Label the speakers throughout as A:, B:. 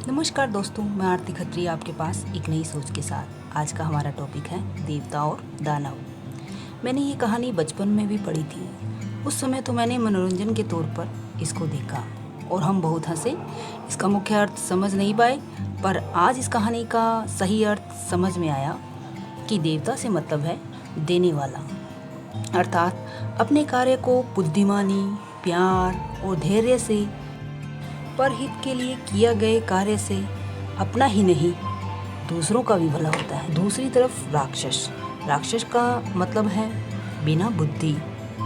A: नमस्कार दोस्तों, मैं आरती खत्री आपके पास एक नई सोच के साथ। आज का हमारा टॉपिक है देवता और दानव। मैंने ये कहानी बचपन में भी पढ़ी थी। उस समय तो मैंने मनोरंजन के तौर पर इसको देखा और हम बहुत हंसे। इसका मुख्य अर्थ समझ नहीं पाए, पर आज इस कहानी का सही अर्थ समझ में आया कि देवता से मतलब है देने वाला, अर्थात अपने कार्य को बुद्धिमानी, प्यार और धैर्य से, परहित के लिए किया गए कार्य से अपना ही नहीं दूसरों का भी भला होता है। दूसरी तरफ राक्षस का मतलब है बिना बुद्धि,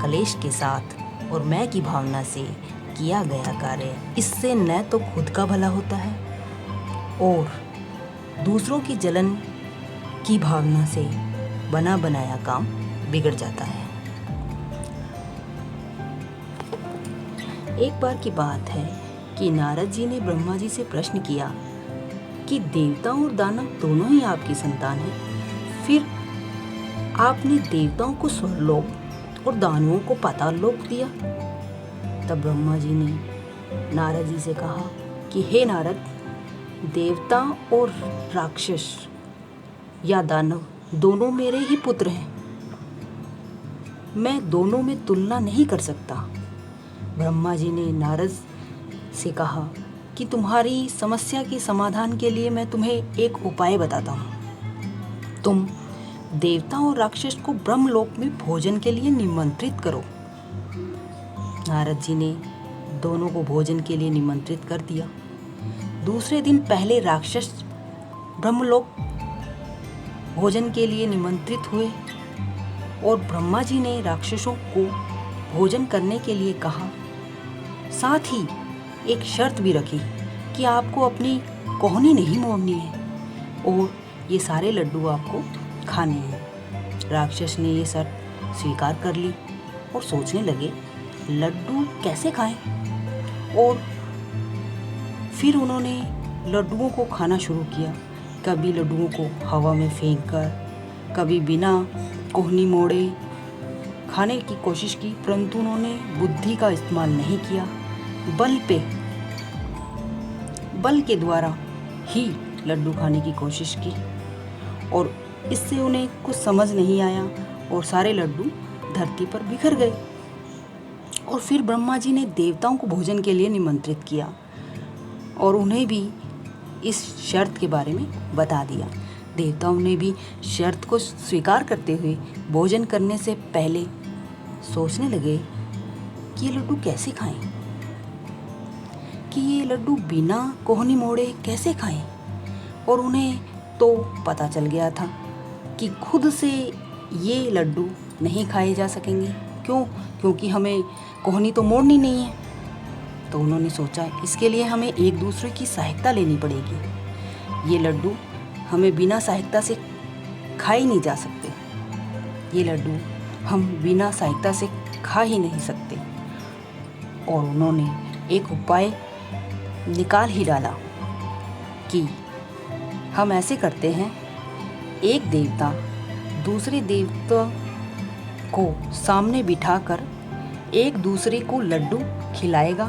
A: कलेश के साथ और मैं की भावना से किया गया कार्य। इससे न तो खुद का भला होता है और दूसरों की जलन की भावना से बना बनाया काम बिगड़ जाता है। एक बार की बात है कि नारद जी ने ब्रह्मा जी से प्रश्न किया कि देवताओं और दानव दोनों ही आपकी संतान हैं, फिर आपने देवताओं को स्वर्गलोक और दानवों को पाताल लोक दिया। तब ब्रह्मा जी ने नारद जी से कहा कि हे नारद, देवता और राक्षस या दानव दोनों मेरे ही पुत्र हैं, मैं दोनों में तुलना नहीं कर सकता। ब्रह्मा जी ने नारद से कहा कि तुम्हारी समस्या के समाधान के लिए मैं तुम्हें एक उपाय बताता हूँ। तुम देवता और राक्षस को ब्रह्मलोक में भोजन के लिए निमंत्रित करो। नारद जी ने दोनों को भोजन के लिए निमंत्रित कर दिया। दूसरे दिन पहले राक्षस ब्रह्मलोक भोजन के लिए निमंत्रित हुए और ब्रह्मा जी ने राक्षसों को भोजन करने के लिए कहा। साथ ही एक शर्त भी रखी कि आपको अपनी कोहनी नहीं मोड़नी है और ये सारे लड्डू आपको खाने हैं। राक्षस ने ये शर्त स्वीकार कर ली और सोचने लगे लड्डू कैसे खाएं, और फिर उन्होंने लड्डुओं को खाना शुरू किया। कभी लड्डुओं को हवा में फेंक कर, कभी बिना कोहनी मोड़े खाने की कोशिश की, परंतु उन्होंने बुद्धि का इस्तेमाल नहीं किया। बल के द्वारा ही लड्डू खाने की कोशिश की और इससे उन्हें कुछ समझ नहीं आया और सारे लड्डू धरती पर बिखर गए। और फिर ब्रह्मा जी ने देवताओं को भोजन के लिए निमंत्रित किया और उन्हें भी इस शर्त के बारे में बता दिया। देवताओं ने भी शर्त को स्वीकार करते हुए भोजन करने से पहले सोचने लगे कि ये लड्डू कैसे खाएं, कि ये लड्डू बिना कोहनी मोड़े कैसे खाएं। और उन्हें तो पता चल गया था कि खुद से ये लड्डू नहीं खाए जा सकेंगे। क्योंकि हमें कोहनी तो मोड़नी नहीं है। तो उन्होंने सोचा इसके लिए हमें एक दूसरे की सहायता लेनी पड़ेगी। ये लड्डू हमें बिना सहायता से खाए नहीं जा सकते, ये लड्डू हम बिना सहायता से खा ही नहीं सकते। और उन्होंने एक उपाय निकाल ही डाला कि हम ऐसे करते हैं, एक देवता दूसरे देवता को सामने बिठाकर एक दूसरे को लड्डू खिलाएगा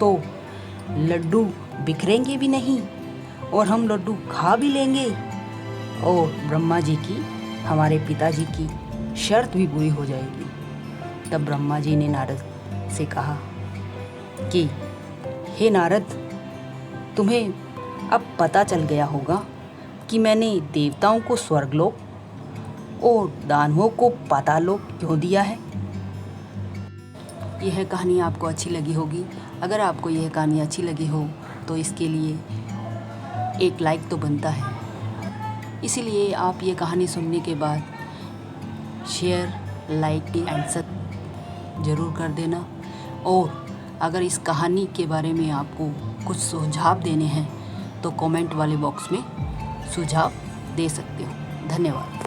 A: तो लड्डू बिखरेंगे भी नहीं और हम लड्डू खा भी लेंगे और ब्रह्मा जी की, हमारे पिताजी की शर्त भी पूरी हो जाएगी। तब ब्रह्मा जी ने नारद से कहा कि हे नारद, तुम्हें अब पता चल गया होगा कि मैंने देवताओं को स्वर्गलोक और दानवों को पातालोक क्यों दिया है। यह कहानी आपको अच्छी लगी होगी। अगर आपको यह कहानी अच्छी लगी हो तो इसके लिए एक लाइक तो बनता है। इसीलिए आप ये कहानी सुनने के बाद शेयर, लाइक एंड सब ज़रूर कर देना। और अगर इस कहानी के बारे में आपको कुछ सुझाव देने हैं तो कमेंट वाले बॉक्स में सुझाव दे सकते हो। धन्यवाद।